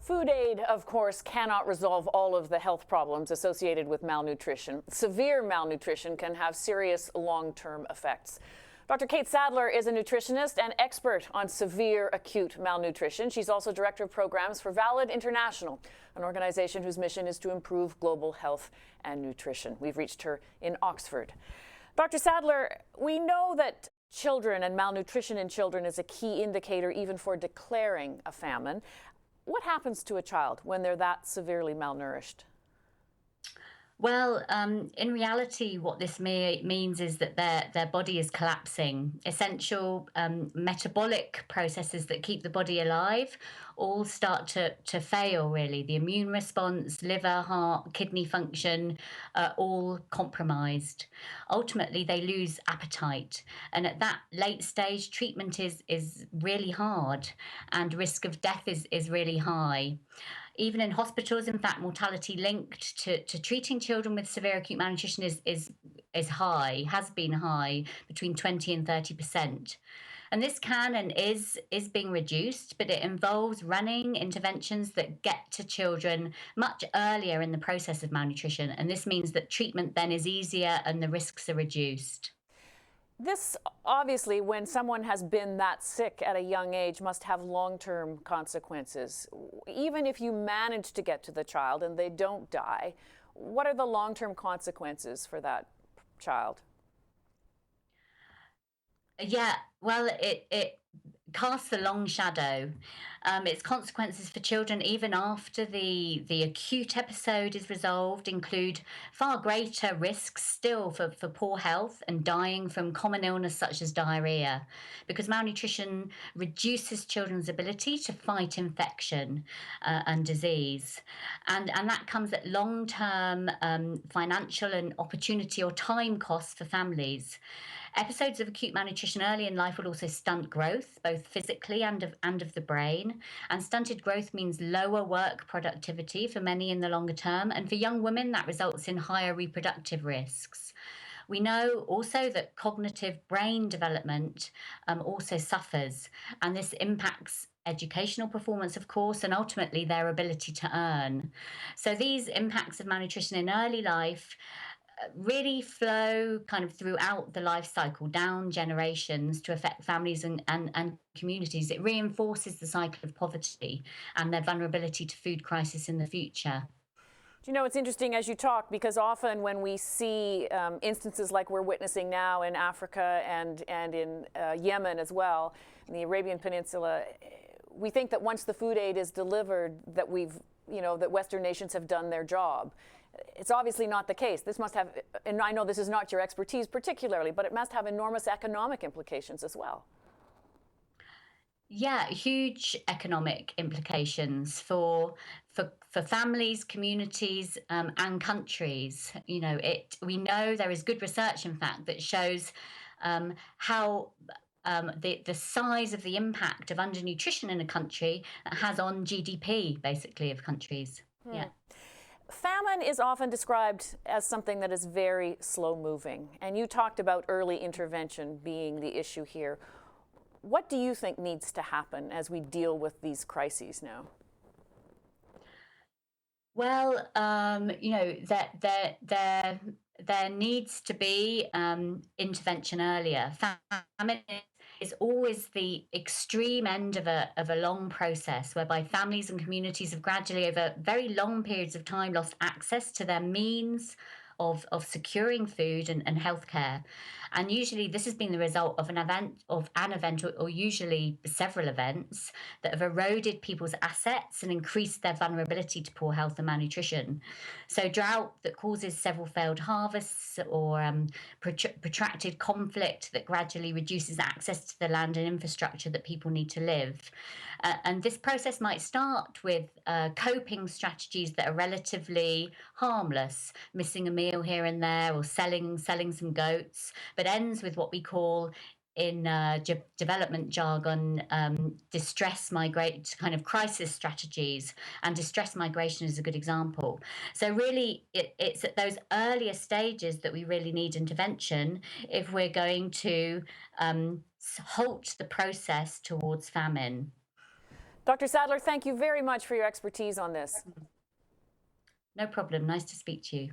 Food aid, of course, cannot resolve all of the health problems associated with malnutrition. Severe malnutrition can have serious long-term effects. Dr. Kate Sadler is a nutritionist and expert on severe acute malnutrition. She's also director of programs for Valid International, an organization whose mission is to improve global health and nutrition. We've reached her in Oxford. Dr. Sadler, we know that children and malnutrition in children is a key indicator even for declaring a famine. What happens to a child when they're that severely malnourished? Well, in reality, what this means is that their body is collapsing. Essential metabolic processes that keep the body alive all start to fail, really. The immune response, liver, heart, kidney function are all compromised. Ultimately, they lose appetite. And at that late stage, treatment is really hard, and risk of death is really high. Even in hospitals, in fact, mortality linked to treating children with severe acute malnutrition is high, has been high, between 20 and 30%. And this can and is being reduced, but it involves running interventions that get to children much earlier in the process of malnutrition. And this means that treatment then is easier and the risks are reduced. This, obviously, when someone has been that sick at a young age, must have long-term consequences. Even if you manage to get to the child and they don't die, what are the long-term consequences for that child? Yeah, well, it casts a long shadow. Its consequences for children, even after the acute episode is resolved, include far greater risks still for poor health and dying from common illness such as diarrhea, because malnutrition reduces children's ability to fight infection and disease. And that comes at long-term financial and opportunity or time costs for families. Episodes of acute malnutrition early in life will also stunt growth, both physically and of the brain. And stunted growth means lower work productivity for many in the longer term. And for young women, that results in higher reproductive risks. We know also that cognitive brain development also suffers, and this impacts educational performance, of course, and ultimately their ability to earn. So these impacts of malnutrition in early life really flow kind of throughout the life cycle, down generations, to affect families and communities. It reinforces the cycle of poverty and their vulnerability to food crisis in the future. You know, it's interesting as you talk, because often when we see instances like we're witnessing now in Africa and in Yemen as well, in the Arabian Peninsula, we think that once the food aid is delivered, that that Western nations have done their job. It's obviously not the case. This must have, and I know this is not your expertise particularly, but it must have enormous economic implications as well. Yeah, huge economic implications for families, communities, and countries. We know there is good research, in fact, that shows how the size of the impact of undernutrition in a country has on GDP, basically, of countries. Yeah. Famine is often described as something that is very slow moving, and you talked about early intervention being the issue here. What do you think needs to happen as we deal with these crises now? Well, there needs to be intervention earlier. Famine is always the extreme end of a long process, whereby families and communities have gradually, over very long periods of time, lost access to their means of securing food and healthcare. And usually this has been the result of an event or usually several events that have eroded people's assets and increased their vulnerability to poor health and malnutrition. So drought that causes several failed harvests, or protracted conflict that gradually reduces access to the land and infrastructure that people need to live. And this process might start with coping strategies that are relatively harmless, missing a meal here and there, or selling some goats, but ends with what we call, in development jargon, kind of crisis strategies, and distress migration is a good example. So really, it's at those earlier stages that we really need intervention if we're going to halt the process towards famine. Dr. Sadler, thank you very much for your expertise on this. No problem. Nice to speak to you.